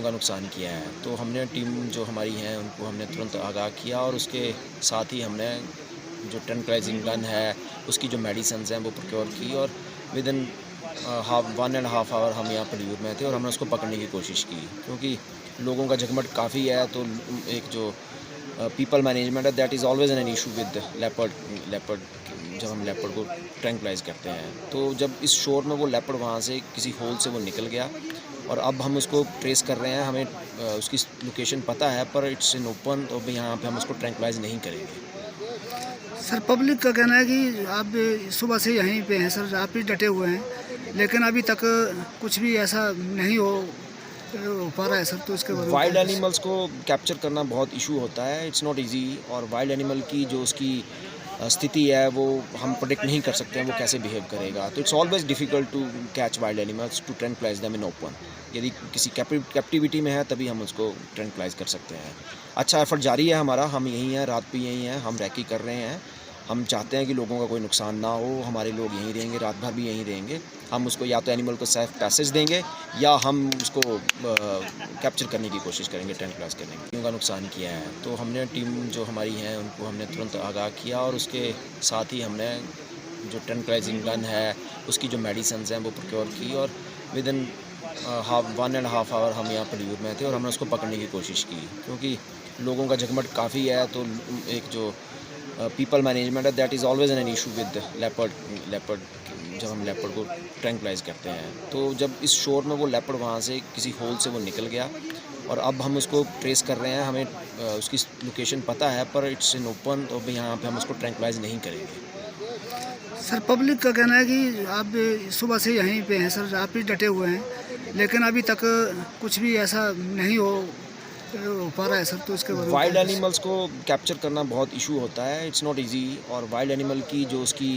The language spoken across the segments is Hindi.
का नुकसान किया है। तो हमने टीम जो हमारी है उनको हमने तुरंत आगाह किया और उसके साथ ही हमने जो ट्रैंक्विलाइजिंग गन है उसकी जो मेडिसिन्स हैं वो प्रोक्योर की और विद इन 1.5 आवर हम यहाँ पड़ियूर में थे और हमने उसको पकड़ने की कोशिश की, क्योंकि लोगों का जगमट काफ़ी है। तो एक जो पीपल मैनेजमेंट है, that is always an issue with leopard जब हम लेपर्ड को ट्रैंक्विलाइज करते हैं। तो जब इस शोर में वो लेपर्ड वहाँ से किसी होल से वो निकल गया और अब हम उसको ट्रेस कर रहे हैं। हमें उसकी लोकेशन पता है, पर इट्स इन ओपन, तो यहाँ पे हम उसको ट्रैंक्विलाइज नहीं करेंगे। सर, पब्लिक का कहना है कि आप सुबह से यहीं पे हैं सर, आप भी डटे हुए हैं, लेकिन अभी तक कुछ भी ऐसा नहीं हो पा रहा है सर, तो इसके बारे में वाइल्ड क्या एनिमल्स को कैप्चर करना बहुत इशू होता है, इट्स नॉट इजी। और वाइल्ड एनिमल की जो उसकी स्थिति है वो हम प्रेडिक्ट नहीं कर सकते हैं वो कैसे बिहेव करेगा। तो it's always difficult to catch wild animals to tranquilize them in open. यदि किसी कैप्टिविटी में है तभी हम उसको ट्रैंक्विलाइज कर सकते हैं। अच्छा एफर्ट जारी है हमारा, हम यहीं हैं, रात भी यहीं हैं, हम रैकी कर रहे हैं। हम चाहते हैं कि लोगों का कोई नुकसान ना हो, हमारे लोग यहीं रहेंगे, रात भर भी यहीं रहेंगे। हम उसको या तो एनिमल को सेफ पैसेज देंगे या हम उसको कैप्चर करने की कोशिश करेंगे, ट्रैंक्विलाइज करने की। उनका नुकसान किया है तो हमने टीम जो हमारी है उनको हमने तुरंत आगाह किया और उसके साथ ही हमने जो ट्रैंक्विलाइजिंग गन है उसकी जो मेडिसिन्स हैं वो प्रोक्योर की और विद इन 1.5 आवर हम यहाँ पड़ियूर में थे और हमने उसको पकड़ने की कोशिश की, क्योंकि लोगों का जगमट काफ़ी है। तो एक जो पीपल मैनेजमेंट है, that is always an issue with leopard जब हम लेपर्ड को ट्रैंक्विलाइज करते हैं। तो जब इस शोर में वो लेपर्ड वहाँ से किसी होल से वो निकल गया और अब हम उसको ट्रेस कर रहे हैं। हमें उसकी लोकेशन पता है, पर इट्स इन ओपन, तो यहाँ पे हम उसको ट्रैंक्विलाइज नहीं करेंगे। सर, पब्लिक का कहना है कि आप सुबह से यहीं पे हैं सर, आप भी डटे हुए हैं, लेकिन अभी तक कुछ भी ऐसा नहीं हो पा रहा है सर, तो इसके बारे में वाइल्ड क्या एनिमल्स को कैप्चर करना बहुत इशू होता है, इट्स नॉट इजी। और वाइल्ड एनिमल की जो उसकी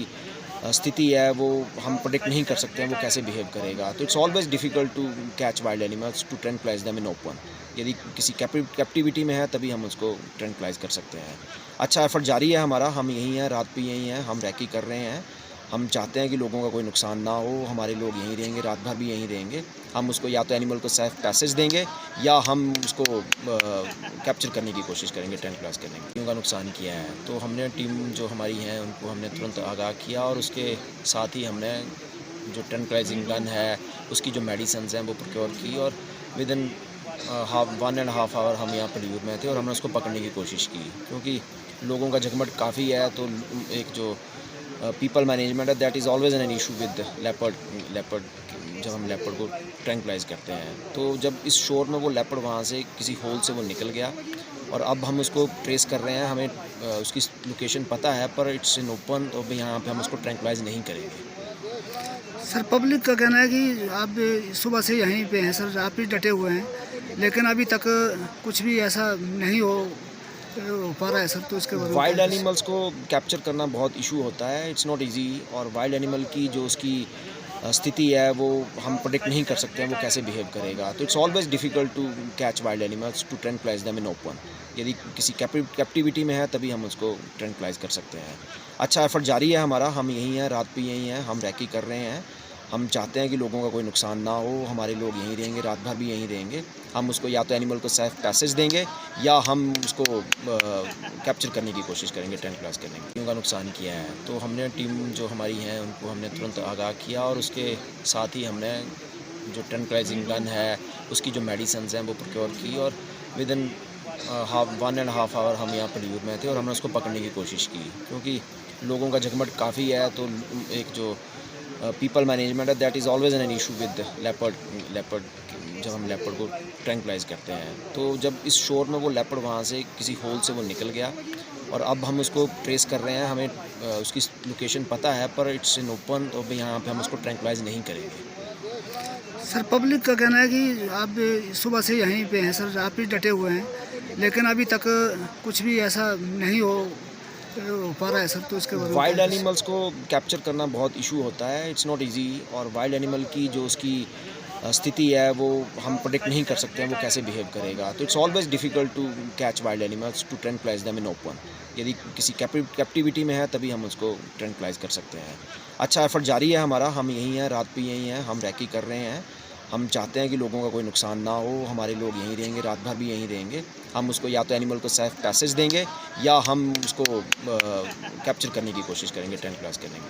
स्थिति है वो हम प्रेडिक्ट नहीं कर सकते हैं वो कैसे बिहेव करेगा। तो it's always difficult to catch wild animals to tranquilize them in open. यदि किसी कैप्टिविटी में है तभी हम उसको ट्रैंक्विलाइज कर सकते हैं। अच्छा एफर्ट जारी है हमारा, हम यहीं हैं, रात भी यहीं हैं, हम रैकी कर रहे हैं। हम चाहते हैं कि लोगों का कोई नुकसान ना हो, हमारे लोग यहीं रहेंगे, रात भर भी यहीं रहेंगे। हम उसको या तो एनिमल को सेफ पैसेज देंगे या हम उसको कैप्चर करने की कोशिश करेंगे, ट्रैंक्विलाइज करने की। उनका नुकसान किया है तो हमने टीम जो हमारी है उनको हमने तुरंत आगाह किया और उसके साथ ही हमने जो ट्रैंक्विलाइजिंग गन है उसकी जो मेडिसिन्स हैं वो प्रोक्योर की और विद इन 1.5 आवर हम यहाँ पड़ियूर में थे और हमने उसको पकड़ने की कोशिश की, क्योंकि लोगों का जगमट काफ़ी है। तो एक जो पीपल मैनेजमेंट है, that is always an issue with leopard जब हम लेपर्ड को ट्रैंक्विलाइज करते हैं। तो जब इस शोर में वो लेपर्ड वहाँ से किसी होल से वो निकल गया और अब हम उसको ट्रेस कर रहे हैं। हमें उसकी लोकेशन पता है, पर इट्स इन ओपन, तो यहाँ पे हम उसको ट्रैंक्विलाइज नहीं करेंगे। सर, पब्लिक का कहना है कि आप सुबह से यहीं पे हैं सर, आप भी डटे हुए हैं, लेकिन अभी तक कुछ भी ऐसा नहीं हो पा रहा है सर, तो इसके बारे में वाइल्ड क्या एनिमल्स को कैप्चर करना बहुत इशू होता है, इट्स नॉट इजी। और वाइल्ड एनिमल की जो उसकी स्थिति है वो हम प्रेडिक्ट नहीं कर सकते हैं वो कैसे बिहेव करेगा। तो it's always difficult to catch wild animals to tranquilize them in open. यदि किसी कैप्टिविटी में है तभी हम उसको ट्रैंक्विलाइज कर सकते हैं। अच्छा एफर्ट जारी है हमारा, हम यहीं हैं, रात भी यहीं हैं, हम रैकी कर रहे हैं। हम चाहते हैं कि लोगों का कोई नुकसान ना हो, हमारे लोग यहीं रहेंगे, रात भर भी यहीं रहेंगे। हम उसको या तो एनिमल को सेफ पैसेज देंगे या हम उसको कैप्चर करने की कोशिश करेंगे, ट्रैंक्विलाइज करने की। उनका नुकसान किया है तो हमने टीम जो हमारी है उनको हमने तुरंत आगाह किया और उसके साथ ही हमने जो ट्रैंक्विलाइजिंग गन है उसकी जो मेडिसिन्स हैं वो प्रोक्योर की और विद इन 1.5 आवर हम यहाँ पड़ियूर में थे और हमने उसको पकड़ने की कोशिश की, क्योंकि लोगों का जगमट काफ़ी है। तो एक जो पीपल मैनेजमेंट है, that is always an issue with leopard जब हम लेपर्ड को ट्रैंक्विलाइज करते हैं। तो जब इस शोर में वो लेपर्ड वहाँ से किसी होल से वो निकल गया और अब हम उसको ट्रेस कर रहे हैं। हमें उसकी लोकेशन पता है, पर इट्स इन ओपन, तो यहाँ पे हम उसको ट्रैंक्विलाइज नहीं करेंगे। सर, पब्लिक का कहना है कि आप सुबह से यहीं पे हैं सर, आप भी डटे हुए हैं, लेकिन अभी तक कुछ भी ऐसा नहीं हो पा रहा है सर, तो इसके बारे में वाइल्ड क्या एनिमल्स को कैप्चर करना बहुत इशू होता है, इट्स नॉट इजी। और वाइल्ड एनिमल की जो उसकी स्थिति है वो हम प्रेडिक्ट नहीं कर सकते हैं वो कैसे बिहेव करेगा। तो it's always difficult to catch wild animals to tranquilize them in open. यदि किसी कैप्टिविटी में है तभी हम उसको ट्रैंक्विलाइज कर सकते हैं। अच्छा एफर्ट जारी है हमारा, हम यहीं हैं, रात भी यहीं हैं, हम रैकी कर रहे हैं। हम चाहते हैं कि लोगों का कोई नुकसान ना हो, हमारे लोग यहीं रहेंगे, रात भर भी यहीं रहेंगे। हम उसको या तो एनिमल को सेफ पैसेज देंगे या हम उसको कैप्चर करने की कोशिश करेंगे, ट्रैंक्विलाइज करने की।